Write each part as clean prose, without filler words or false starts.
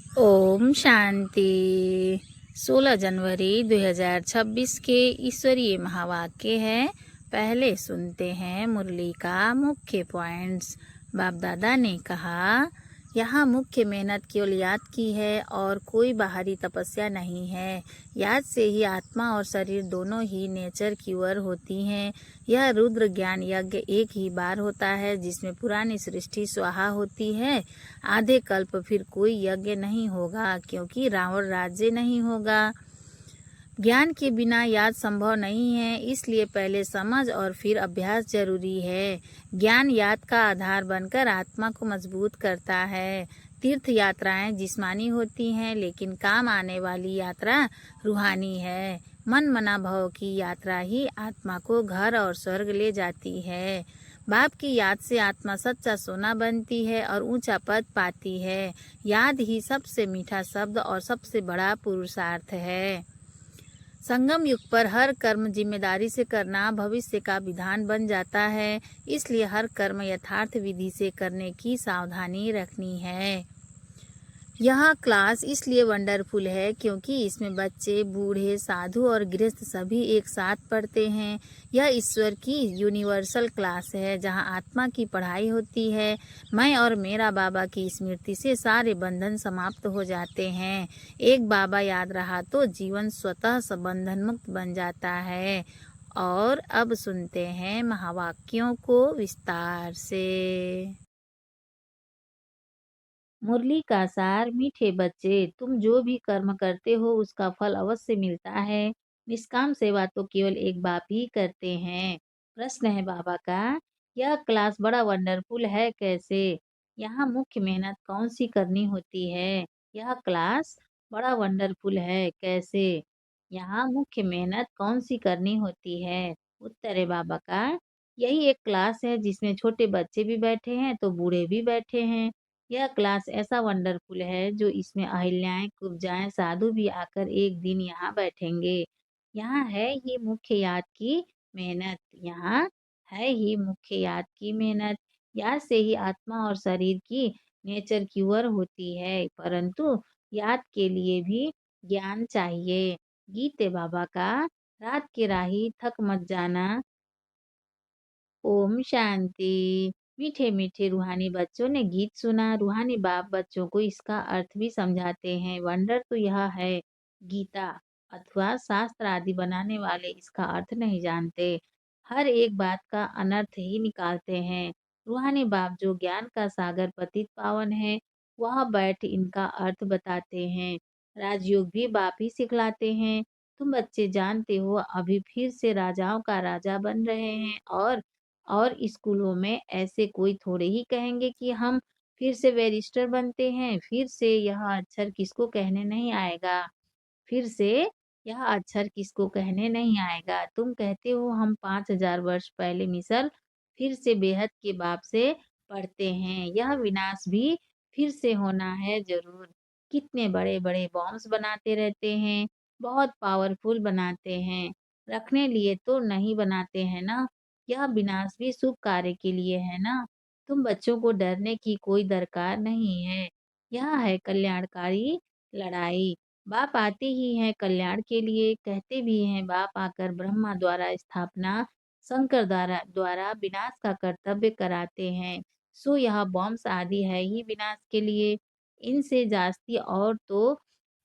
ओम शांति। 16 जनवरी 2026 के ईश्वरीय महावाक्य है। पहले सुनते हैं मुरली का मुख्य पॉइंट्स। बाप दादा ने कहा, यहाँ मुख्य मेहनत केवल याद की है और कोई बाहरी तपस्या नहीं है। याद से ही आत्मा और शरीर दोनों ही नेचर क्यूअर होती हैं। यह रुद्र ज्ञान यज्ञ एक ही बार होता है जिसमें पुरानी सृष्टि स्वाहा होती है। आधे कल्प फिर कोई यज्ञ नहीं होगा क्योंकि रावण राज्य नहीं होगा। ज्ञान के बिना याद संभव नहीं है, इसलिए पहले समझ और फिर अभ्यास जरूरी है। ज्ञान याद का आधार बनकर आत्मा को मजबूत करता है। तीर्थ यात्राएं जिस्मानी होती हैं, लेकिन काम आने वाली यात्रा रूहानी है। मन मना भव की यात्रा ही आत्मा को घर और स्वर्ग ले जाती है। बाप की याद से आत्मा सच्चा सोना बनती है और ऊंचा पद पाती है। याद ही सबसे मीठा शब्द और सबसे बड़ा पुरुषार्थ है। संगम युग पर हर कर्म जिम्मेदारी से करना भविष्य का विधान बन जाता है, इसलिए हर कर्म यथार्थ विधि से करने की सावधानी रखनी है। यह क्लास इसलिए वंडरफुल है क्योंकि इसमें बच्चे, बूढ़े, साधु और गृहस्थ सभी एक साथ पढ़ते हैं। यह ईश्वर की यूनिवर्सल क्लास है जहां आत्मा की पढ़ाई होती है। मैं और मेरा बाबा की स्मृति से सारे बंधन समाप्त हो जाते हैं। एक बाबा याद रहा तो जीवन स्वतः बंधन मुक्त बन जाता है। और अब सुनते हैं महावाक्यों को विस्तार से। मुरली का सार। मीठे बच्चे, तुम जो भी कर्म करते हो उसका फल अवश्य मिलता है। निष्काम सेवा तो केवल एक बाप ही करते हैं। प्रश्न है बाबा का, यह क्लास बड़ा वंडरफुल है कैसे? यहाँ मुख्य मेहनत कौन सी करनी होती है? यह क्लास बड़ा वंडरफुल है कैसे? यहाँ मुख्य मेहनत कौन सी करनी होती है? उत्तर है बाबा का, यही एक क्लास है जिसमें छोटे बच्चे भी बैठे हैं तो बूढ़े भी बैठे हैं। यह क्लास ऐसा वंडरफुल है जो इसमें अहिल्याएं, कुब्जाएं, साधु भी आकर एक दिन यहाँ बैठेंगे। यहाँ है ही मुख्य याद की मेहनत। यहाँ है ही मुख्य याद की मेहनत। याद से ही आत्मा और शरीर की नेचर क्यूअर होती है, परंतु याद के लिए भी ज्ञान चाहिए। गीते बाबा का, रात के राही थक मत जाना। ओम शांति। मीठे मीठे रूहानी बच्चों ने गीत सुना। रूहानी बाप बच्चों को इसका अर्थ भी समझाते हैं। वंडर तो यह है, गीता अथवा शास्त्र आदि बनाने वाले इसका अर्थ नहीं जानते, हर एक बात का अनर्थ ही निकालते हैं। रूहानी बाप जो ज्ञान का सागर पतित पावन है, वह बैठ इनका अर्थ बताते हैं। राजयोग भी बाप ही सिखलाते हैं। तुम बच्चे जानते हो अभी फिर से राजाओं का राजा बन रहे हैं, और स्कूलों में ऐसे कोई थोड़े ही कहेंगे कि हम फिर से बैरिस्टर बनते हैं। फिर से यह अक्षर किसको कहने नहीं आएगा? फिर से यह अक्षर किसको कहने नहीं आएगा? तुम कहते हो हम 5000 वर्ष पहले मिस्र फिर से बेहद के बाप से पढ़ते हैं। यह विनाश भी फिर से होना है जरूर। कितने बड़े बड़े बॉम्ब्स बनाते रहते हैं, बहुत पावरफुल बनाते हैं, रखने लिए तो नहीं बनाते हैं ना। यह विनाश भी शुभ कार्य के लिए है ना। तुम बच्चों को डरने की कोई दरकार नहीं है। यह है कल्याणकारी लड़ाई। बाप आते ही हैं कल्याण के लिए, कहते भी हैं बाप आकर ब्रह्मा द्वारा स्थापना, शंकर द्वारा द्वारा विनाश का कर्तव्य कराते हैं। सो यह बॉम्ब्स आदि है ही विनाश के लिए। इनसे जास्ती और तो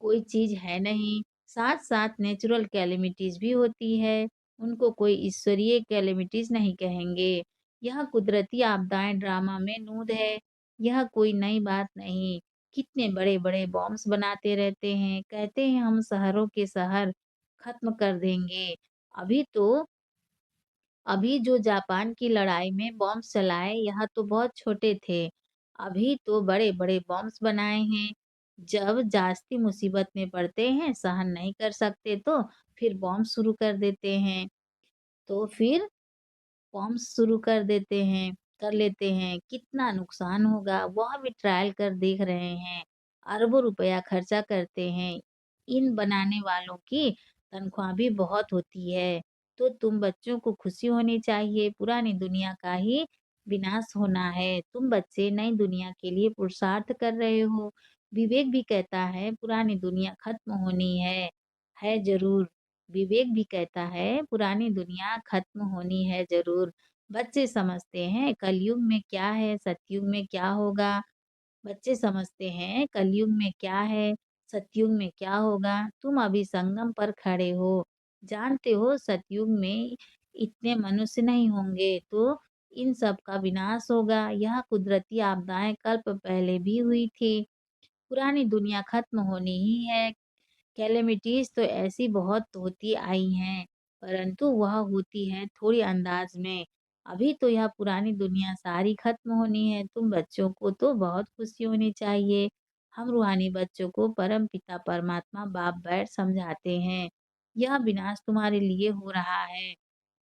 कोई चीज है नहीं। साथ साथ नेचुरल कैलेमिटीज भी होती है, उनको कोई ईश्वरीय कैलेमिटीज नहीं कहेंगे। यह कुदरती आपदाएं ड्रामा में नूद है, यह कोई नई बात नहीं। कितने बड़े बड़े बॉम्ब्स बनाते रहते हैं, कहते हैं हम शहरों के शहर खत्म कर देंगे। अभी तो अभी जो जापान की लड़ाई में बॉम्ब्स चलाए, यह तो बहुत छोटे थे। अभी तो बड़े बड़े बॉम्ब्स बनाए हैं। जब जास्ती मुसीबत में पड़ते हैं, सहन नहीं कर सकते तो फिर बॉम्ब शुरू कर देते हैं। तो फिर फॉर्म्स शुरू कर लेते हैं। कितना नुकसान होगा वह भी ट्रायल कर देख रहे हैं। अरबों रुपया खर्चा करते हैं। इन बनाने वालों की तनख्वाह भी बहुत होती है। तो तुम बच्चों को खुशी होनी चाहिए, पुरानी दुनिया का ही विनाश होना है। तुम बच्चे नई दुनिया के लिए पुरुषार्थ कर रहे हो। विवेक भी कहता है पुरानी दुनिया खत्म होनी है ज़रूर। विवेक भी कहता है पुरानी दुनिया खत्म होनी है ज़रूर। बच्चे समझते हैं कलयुग में क्या है, सतयुग में क्या होगा। बच्चे समझते हैं कलयुग में क्या है, सतयुग में क्या होगा। तुम अभी संगम पर खड़े हो, जानते हो सतयुग में इतने मनुष्य नहीं होंगे तो इन सब का विनाश होगा। यह कुदरती आपदाएं कल्प पहले भी हुई थी। पुरानी दुनिया खत्म होनी ही है। कैलेमिटीज़ तो ऐसी बहुत होती आई हैं, परंतु वह होती है थोड़ी अंदाज में। अभी तो यह पुरानी दुनिया सारी खत्म होनी है। तुम बच्चों को तो बहुत खुशी होनी चाहिए। हम रूहानी बच्चों को परमपिता परमात्मा बाप बैठ समझाते हैं। यह विनाश तुम्हारे लिए हो रहा है।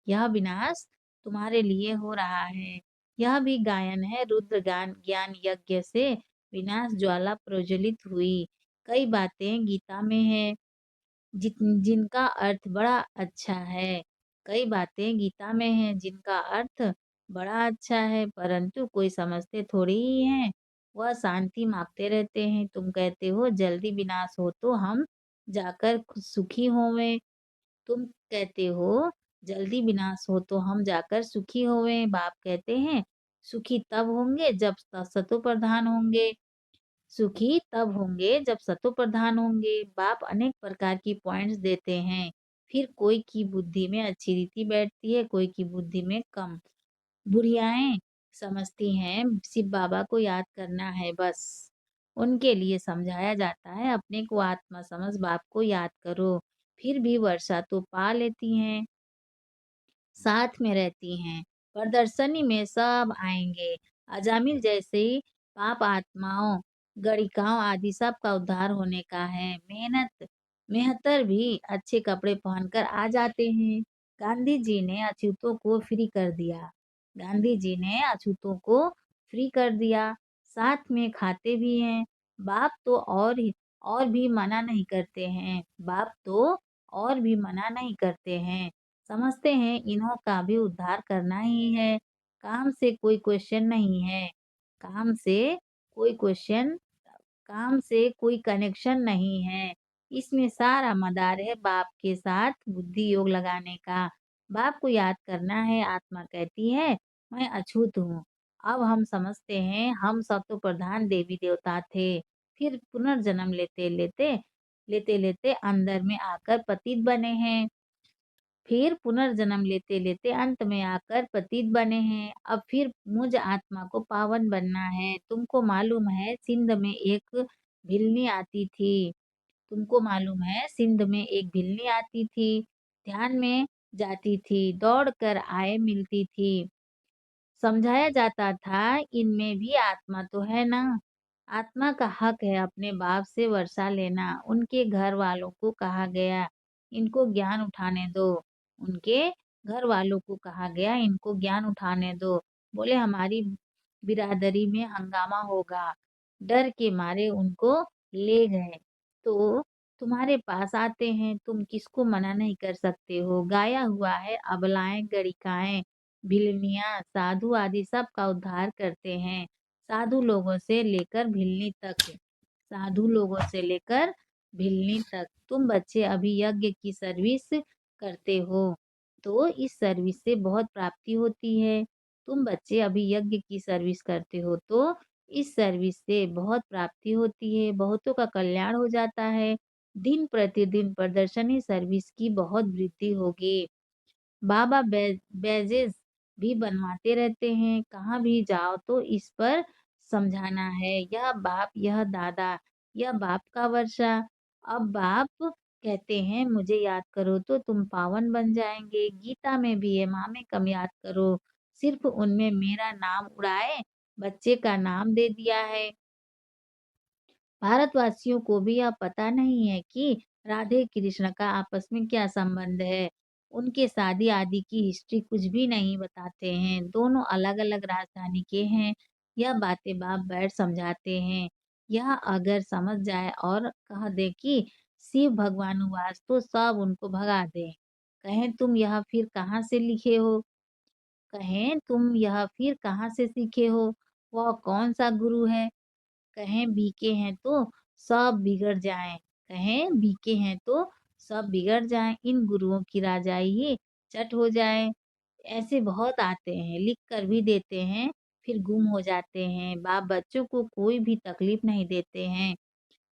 यह विनाश तुम्हारे लिए हो रहा है। यह भी गायन है रुद्र गान ज्ञान यज्ञ से विनाश ज्वाला प्रज्वलित हुई। कई बातें गीता में है जिनका अर्थ बड़ा अच्छा है। कई बातें गीता में हैं जिनका अर्थ बड़ा अच्छा है, परंतु कोई समझते थोड़ी ही हैं। वह शांति मांगते रहते हैं। तुम कहते हो जल्दी विनाश हो तो हम जाकर सुखी होवें। तुम कहते हो जल्दी विनाश हो तो हम जाकर सुखी होवें। बाप कहते हैं सुखी तब होंगे जब सतो प्रधान होंगे। सुखी तब होंगे जब सतो प्रधान होंगे। बाप अनेक प्रकार की पॉइंट्स देते हैं। फिर कोई की बुद्धि में अच्छी रीति बैठती है, कोई की बुद्धि में कम। बुढ़ियाएं समझती हैं शिव बाबा को याद करना है बस। उनके लिए समझाया जाता है अपने को आत्मा समझ बाप को याद करो। फिर भी वर्षा तो पा लेती हैं, साथ में रहती हैं। प्रदर्शनी में सब आएंगे। अजामिल जैसे पाप आत्माओं, गणिकाओं आदि सब का उद्धार होने का है। मेहतर भी अच्छे कपड़े पहनकर आ जाते हैं। गांधी जी ने अछूतों को फ्री कर दिया। गांधी जी ने अछूतों को फ्री कर दिया। साथ में खाते भी हैं। बाप तो और भी मना नहीं करते हैं। बाप तो और भी मना नहीं करते हैं। समझते हैं इन्हों का भी उद्धार करना ही है। काम से कोई क्वेश्चन नहीं है। काम से कोई क्वेश्चन काम से कोई कनेक्शन नहीं है। इसमें सारा मदार है बाप के साथ बुद्धि योग लगाने का। बाप को याद करना है। आत्मा कहती है मैं अछूत हूँ। अब हम समझते हैं हम सतो प्रधान देवी देवता थे। फिर पुनर्जन्म लेते लेते अंदर में आकर पतित बने हैं। फिर पुनर्जन्म लेते लेते अंत में आकर पतित बने हैं। अब फिर मुझ आत्मा को पावन बनना है। तुमको मालूम है सिंध में एक भिल्ली आती थी। तुमको मालूम है सिंध में एक भिल्ली आती थी। ध्यान में जाती थी, दौड़ कर आए मिलती थी। समझाया जाता था इनमें भी आत्मा तो है ना। आत्मा का हक है अपने बाप से वर्षा लेना। उनके घर वालों को कहा गया इनको ज्ञान उठाने दो। उनके घर वालों को कहा गया इनको ज्ञान उठाने दो। बोले हमारी बिरादरी में हंगामा होगा। डर के मारे उनको ले गए। तो तुम्हारे पास आते हैं, तुम किसको मना नहीं कर सकते हो। गाया हुआ है अबलाएं गणिकाएं भिलनियाँ साधु आदि सब का उद्धार करते हैं। साधु लोगों से लेकर भिलनी तक। साधु लोगों से लेकर भिलनी तक। तुम बच्चे अभी यज्ञ की सर्विस करते हो तो इस सर्विस से बहुत प्राप्ति होती है। तुम बच्चे अभी यज्ञ की सर्विस करते हो तो इस सर्विस से बहुत प्राप्ति होती है। बहुतों का कल्याण हो जाता है। दिन प्रतिदिन प्रदर्शनी सर्विस की बहुत वृद्धि होगी। बाबा बैजेस भी बनवाते रहते हैं। कहाँ भी जाओ तो इस पर समझाना है। यह बाप यह दादा यह बाप का वर्षा। अब बाप कहते हैं मुझे याद करो तो तुम पावन बन जाएंगे। गीता में भी है मामे कम याद करो। सिर्फ उनमें मेरा नाम उड़ाए बच्चे का नाम दे दिया है। भारतवासियों को भी यह पता नहीं है कि राधे कृष्ण का आपस में क्या संबंध है। उनके शादी आदि की हिस्ट्री कुछ भी नहीं बताते हैं। दोनों अलग-अलग राजधानी के हैं। यह बातें बाप बैठ समझाते हैं। यह अगर समझ जाए और कह दे कि शिव भगवानुवास तो सब उनको भगा दे। कहें तुम यह फिर कहाँ से लिखे हो? कहें तुम यह फिर कहाँ से सीखे हो? वह कौन सा गुरु है? कहें बीके हैं तो सब बिगड़ जाएँ, कहें बीके हैं तो सब बिगड़ जाएँ, इन गुरुओं की राजाई ही चट हो जाए। ऐसे बहुत आते हैं, लिख कर भी देते हैं, फिर गुम हो जाते हैं। बाप बच्चों को कोई भी तकलीफ नहीं देते हैं।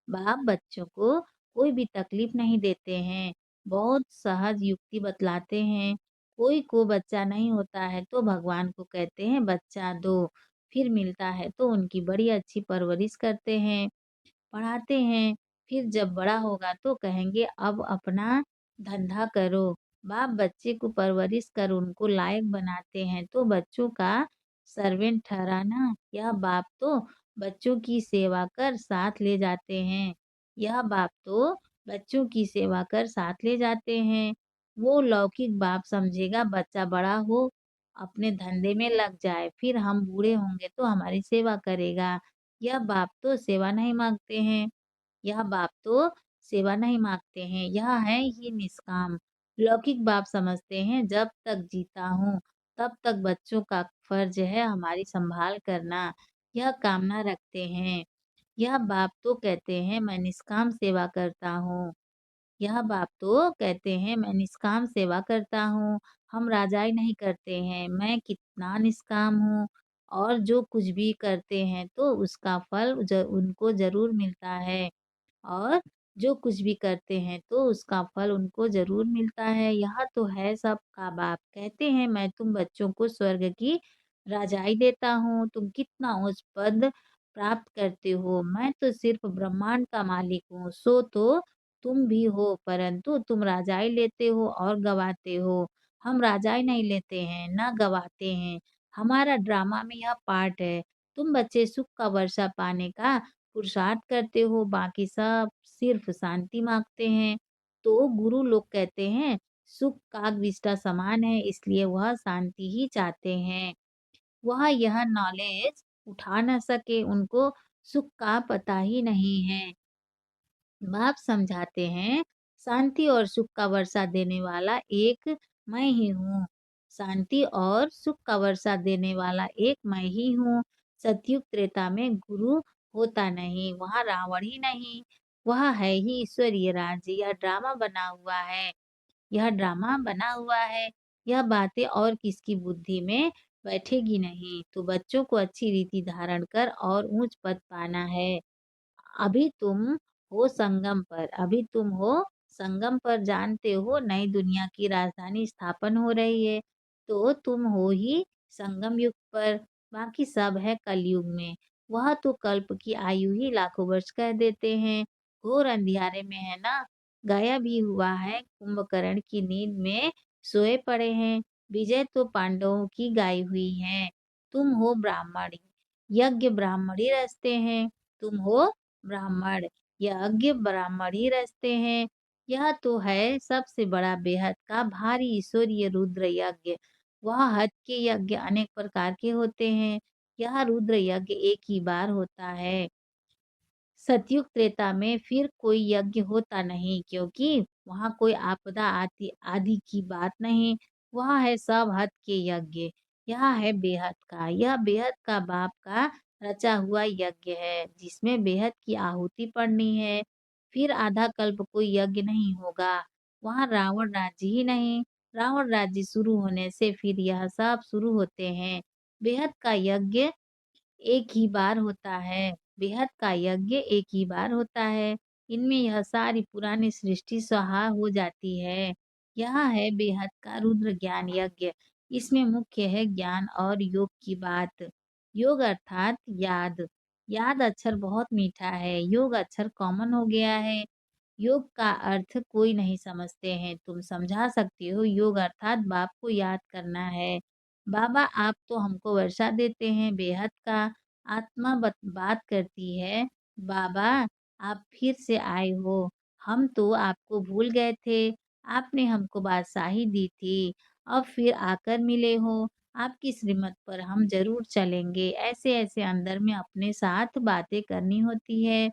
बाप बच्चों को कोई भी तकलीफ नहीं देते हैं, बहुत सहज युक्ति बतलाते हैं। कोई को बच्चा नहीं होता है तो भगवान को कहते हैं बच्चा दो, फिर मिलता है तो उनकी बड़ी अच्छी परवरिश करते हैं, पढ़ाते हैं। फिर जब बड़ा होगा तो कहेंगे अब अपना धंधा करो। बाप बच्चे को परवरिश कर उनको लायक बनाते हैं तो बच्चों का सर्वेंट ठहराना, यह बाप तो बच्चों की सेवा कर साथ ले जाते हैं। यह बाप तो बच्चों की सेवा कर साथ ले जाते हैं। वो लौकिक बाप समझेगा बच्चा बड़ा हो, अपने धंधे में लग जाए, फिर हम बूढ़े होंगे तो हमारी सेवा करेगा। यह बाप तो सेवा नहीं माँगते हैं। यह बाप तो सेवा नहीं माँगते हैं, यह है ही निष्काम। लौकिक बाप समझते हैं जब तक जीता हूँ, तब तक बच्चों का फर्ज है हमारी संभाल करना, यह कामना रखते हैं। यह बाप तो कहते हैं मैं निष्काम सेवा करता हूँ। यह बाप तो कहते हैं मैं निष्काम सेवा करता हूँ, हम राजाई नहीं करते हैं, मैं कितना निष्काम हूँ और जो कुछ भी करते हैं तो उसका फल उनको ज़रूर मिलता है। और जो कुछ भी करते हैं तो उसका फल उनको ज़रूर मिलता है। यह तो है सबका बाप। कहते हैं मैं तुम बच्चों को स्वर्ग की राजाई देता हूँ, तुम कितना उच्च पद प्राप्त करते हो। मैं तो सिर्फ़ ब्रह्मांड का मालिक हूँ, सो तो तुम भी हो, परंतु तुम राजाई लेते हो और गँवाते हो। हम राजाई नहीं लेते हैं, ना गँवाते हैं। हमारा ड्रामा में यह पार्ट है। तुम बच्चे सुख का वर्षा पाने का पुरुषार्थ करते हो, बाकी सब सिर्फ शांति माँगते हैं। तो गुरु लोग कहते हैं, सुख काग-विष्ठा समान है, इसलिए वह शांति ही चाहते हैं। वह यह नॉलेज उठा न सके, उनको सुख का पता ही नहीं है। बाप समझाते हैं, शांति और सुख का वर्षा देने वाला एक मैं ही हूँ। शांति और सुख का वर्षा देने वाला एक मैं ही हूँ। सतयुग त्रेता में गुरु होता नहीं, वहाँ रावण ही नहीं, वह है ही ईश्वरीय राज्य। यह ड्रामा बना हुआ है, यह ड्रामा बना हुआ है। यह बातें और किसकी बुद्धि में बैठेगी नहीं। तो बच्चों को अच्छी रीति धारण कर और ऊंच पद पाना है। अभी तुम हो संगम पर, अभी तुम हो संगम पर, जानते हो नई दुनिया की राजधानी स्थापन हो रही है, तो तुम हो ही संगम युग पर, बाकी सब है कलयुग में। वह तो कल्प की आयु ही लाखों वर्ष कह देते हैं। घोर अंधियारे में है ना, गाया भी हुआ है, कुंभकर्ण की नींद में सोए पड़े हैं। विजय तो पांडवों की गाई हुई है। तुम हो ब्राह्मण, यज्ञ ब्राह्मण ही रचते हैं। तुम हो ब्राह्मण, यज्ञ ब्राह्मण ही रचते हैं। यह तो है सबसे बड़ा बेहद का भारी ईश्वरीय रुद्र यज्ञ। वह हद के यज्ञ अनेक प्रकार के होते हैं, यह रुद्र यज्ञ एक ही बार होता है। सतयुग त्रेता में फिर कोई यज्ञ होता नहीं, क्योंकि वहाँ कोई आपदा आती आदि की बात नहीं। वहाँ है सब हद के यज्ञ। यह है बेहद का, यह बेहद का बाप का रचा हुआ यज्ञ है, जिसमें बेहद की आहुति पड़नी है। फिर आधा कल्प कोई यज्ञ नहीं होगा। वहाँ रावण राज्य ही नहीं। रावण राज्य शुरू होने से फिर यह सब शुरू होते हैं। बेहद का यज्ञ एक ही बार होता है, बेहद का यज्ञ एक ही बार होता है। इनमें यह सारी पुरानी सृष्टि स्वाहा हो जाती है। यह है बेहद का रुद्र ज्ञान यज्ञ। इसमें मुख्य है ज्ञान और योग की बात। योग अर्थात याद। याद अक्षर बहुत मीठा है, योग अक्षर कॉमन हो गया है। योग का अर्थ कोई नहीं समझते हैं, तुम समझा सकते हो। योग अर्थात बाप को याद करना है। बाबा आप तो हमको वर्षा देते हैं बेहद का। आत्मा बात करती है, बाबा आप फिर से आए हो, हम तो आपको भूल गए थे। आपने हमको बादशाही दी थी, अब फिर आकर मिले हो। आपकी श्रीमत पर हम जरूर चलेंगे। ऐसे ऐसे अंदर में अपने साथ बातें करनी होती है।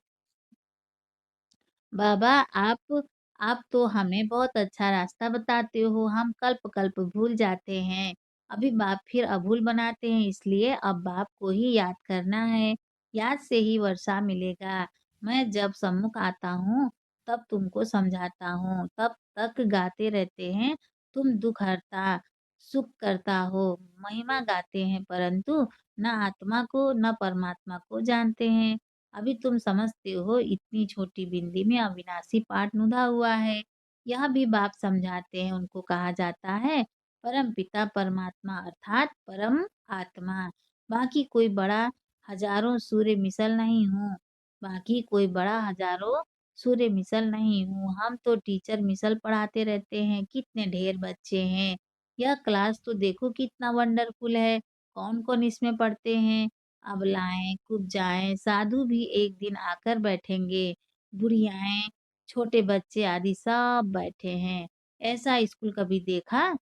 बाबा आप तो हमें बहुत अच्छा रास्ता बताते हो, हम कल्प-कल्प भूल जाते हैं। अभी बाप फिर अभूल बनाते हैं, इसलिए अब बाप को ही याद करना है। याद से ही वर्षा मिलेगा। मैं जब सम्मुख आता हूँ, तब तुमको समझाता हूँ। तब तक गाते रहते हैं, तुम दुःख हरता, सुख करता हो। महिमा गाते हैं, परंतु न आत्मा को न परमात्मा को जानते हैं। अभी तुम समझते हो, इतनी छोटी बिंदी में अविनाशी पाठ नुदा हुआ है। यह भी बाप समझाते हैं, उनको कहा जाता है परम पिता परमात्मा अर्थात परम आत्मा। बाकी कोई बड़ा हजारों सूर्य मिसल नहीं हूँ। बाकी कोई बड़ा हजारों सूर्य मिसल नहीं हूँ। हम तो टीचर मिसल पढ़ाते रहते हैं। कितने ढेर बच्चे हैं। यह क्लास तो देखो कितना वंडरफुल है। कौन-कौन इसमें पढ़ते हैं। अबलाएं, कुब्जाएं, साधु भी एक दिन आकर बैठेंगे। बुढ़ियाएं, छोटे बच्चे आदि सब बैठे हैं। ऐसा स्कूल कभी देखा?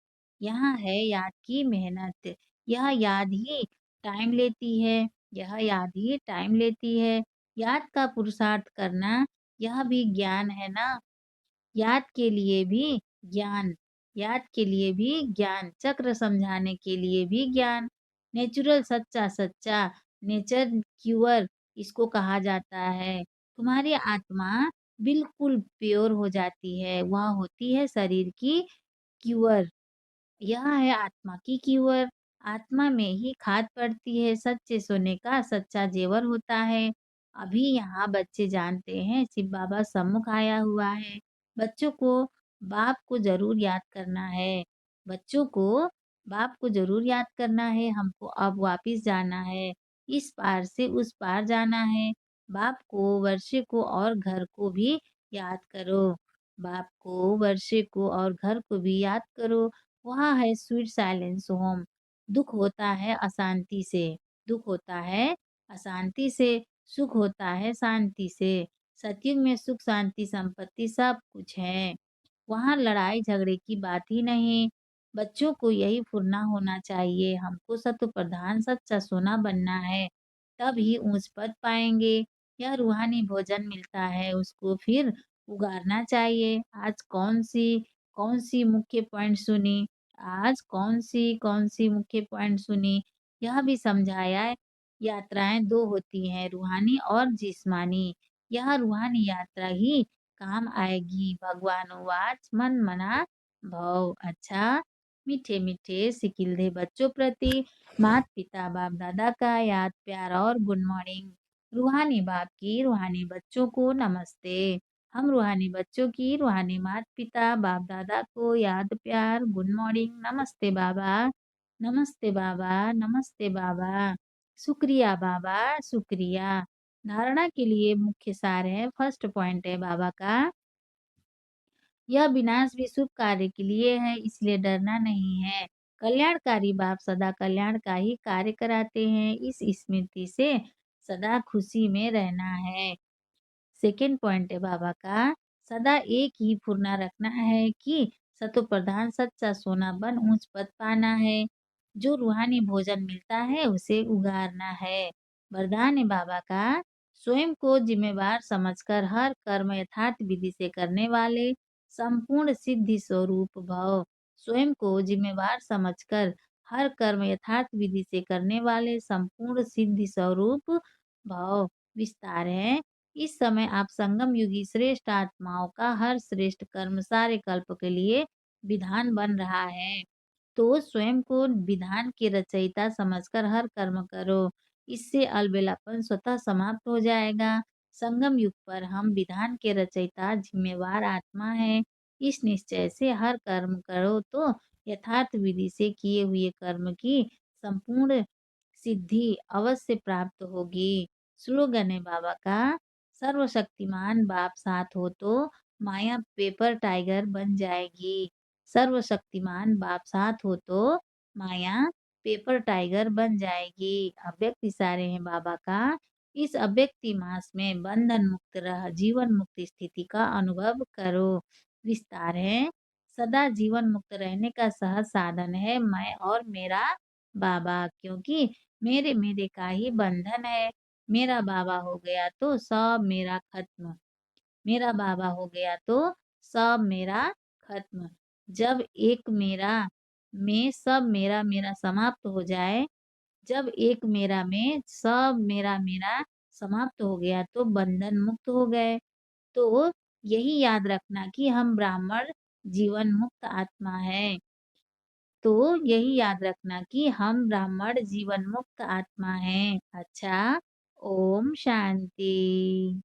यहाँ है याद की मेहनत। यह याद ही टाइम लेती है। यह याद ही टाइम लेती है। याद का पुरुषार्थ करना, यह भी ज्ञान है ना। याद के लिए भी ज्ञान, याद के लिए भी ज्ञान, चक्र समझाने के लिए भी ज्ञान। नेचुरल सच्चा सच्चा, नेचर क्यूअर इसको कहा जाता है। तुम्हारी आत्मा बिल्कुल प्योर हो जाती है। वह होती है शरीर की क्यूअर। यह है आत्मा की कीवर। आत्मा में ही खाद पड़ती है। सच्चे सोने का सच्चा जेवर होता है। अभी यहाँ बच्चे जानते हैं शिव बाबा सम्मुख आया हुआ है। बच्चों को बाप को जरूर याद करना है। बच्चों को बाप को जरूर याद करना है। हमको अब वापिस जाना है। इस पार से उस पार जाना है। बाप को, वर्षे को और घर को भी याद करो। बाप को, वर्षे को और घर को भी याद करो। वहाँ है स्वीट साइलेंस होम। दुख होता है अशांति से। दुख होता है अशांति से। सुख होता है शांति से। सतयुग में सुख शांति संपत्ति सब कुछ है। वहाँ लड़ाई झगड़े की बात ही नहीं। बच्चों को यही फुरना होना चाहिए। हमको सत्व प्रधान सच्चा सोना बनना है। तब ही ऊंच पद पाएंगे। यह रूहानी भोजन मिलता है, उसको फिर उगारना चाहिए। आज कौन सी मुख्य पॉइंट सुनी? आज कौन सी मुख्य पॉइंट सुनी? यह भी समझाया यात्राएं दो होती हैं, रूहानी और जिस्मानी। यह रूहानी यात्रा ही काम आएगी। भगवानुवाच मन मना भव। अच्छा, मीठे मीठे सिकिल्दे बच्चों प्रति माता पिता बाप दादा का याद प्यार और गुड मॉर्निंग। रूहानी बाप की रूहानी बच्चों को नमस्ते। हम रूहानी बच्चों की रूहानी माता पिता बाप दादा को याद प्यार गुड मॉर्निंग। नमस्ते बाबा, नमस्ते बाबा, नमस्ते बाबा। शुक्रिया बाबा, शुक्रिया। धारणा के लिए मुख्य सार है, फर्स्ट पॉइंट है बाबा का, यह विनाश भी शुभ कार्य के लिए है, इसलिए डरना नहीं है। कल्याणकारी बाप सदा कल्याण का ही कार्य कराते हैं। इस स्मृति से सदा खुशी में रहना है। सेकेंड पॉइंट है बाबा का, सदा एक ही फुरना रखना है कि सतो प्रधान सच्चा सोना बन ऊंच पद पाना है। जो रूहानी भोजन मिलता है उसे उगारना है। वरदान है बाबा का, स्वयं को जिम्मेवार समझकर हर कर्म यथार्थ विधि से करने वाले संपूर्ण सिद्धि स्वरूप भव। स्वयं को जिम्मेवार समझकर हर कर्म यथार्थ विधि से करने वाले संपूर्ण सिद्धि स्वरूप भव। विस्तार है, इस समय आप संगम युगी श्रेष्ठ आत्माओं का हर श्रेष्ठ कर्म सारे कल्प के लिए विधान बन रहा है। तो स्वयं को विधान के रचयिता समझकर हर कर्म करो। इससे अलबेलापन स्वतः समाप्त हो जाएगा। संगम युग पर हम विधान के रचयिता जिम्मेवार आत्मा है। इस निश्चय से हर कर्म करो तो यथार्थ विधि से किए हुए कर्म की संपूर्ण सिद्धि अवश्य प्राप्त होगी। स्लोगन है बाबा का, सर्वशक्तिमान बाप साथ हो तो माया पेपर टाइगर बन जाएगी। सर्वशक्तिमान बाप साथ हो तो माया पेपर टाइगर बन जाएगी। अव्यक्त इशारे हैं बाबा का, इस अव्यक्ति मास में बंधन मुक्त रह जीवन मुक्त स्थिति का अनुभव करो। विस्तार है, सदा जीवन मुक्त रहने का सहज साधन है मैं और मेरा बाबा, क्योंकि मेरे मेरे का ही बंधन है। मेरा बाबा हो गया तो सब मेरा खत्म। मेरा बाबा हो गया तो सब मेरा खत्म। जब एक मेरा में सब मेरा मेरा समाप्त हो जाए, जब एक मेरा में सब मेरा मेरा समाप्त हो गया तो बंधन मुक्त हो गए। तो यही याद रखना कि हम ब्राह्मण जीवन मुक्त आत्मा हैं। तो यही याद रखना कि हम ब्राह्मण जीवन मुक्त आत्मा हैं। अच्छा, ओम शांति।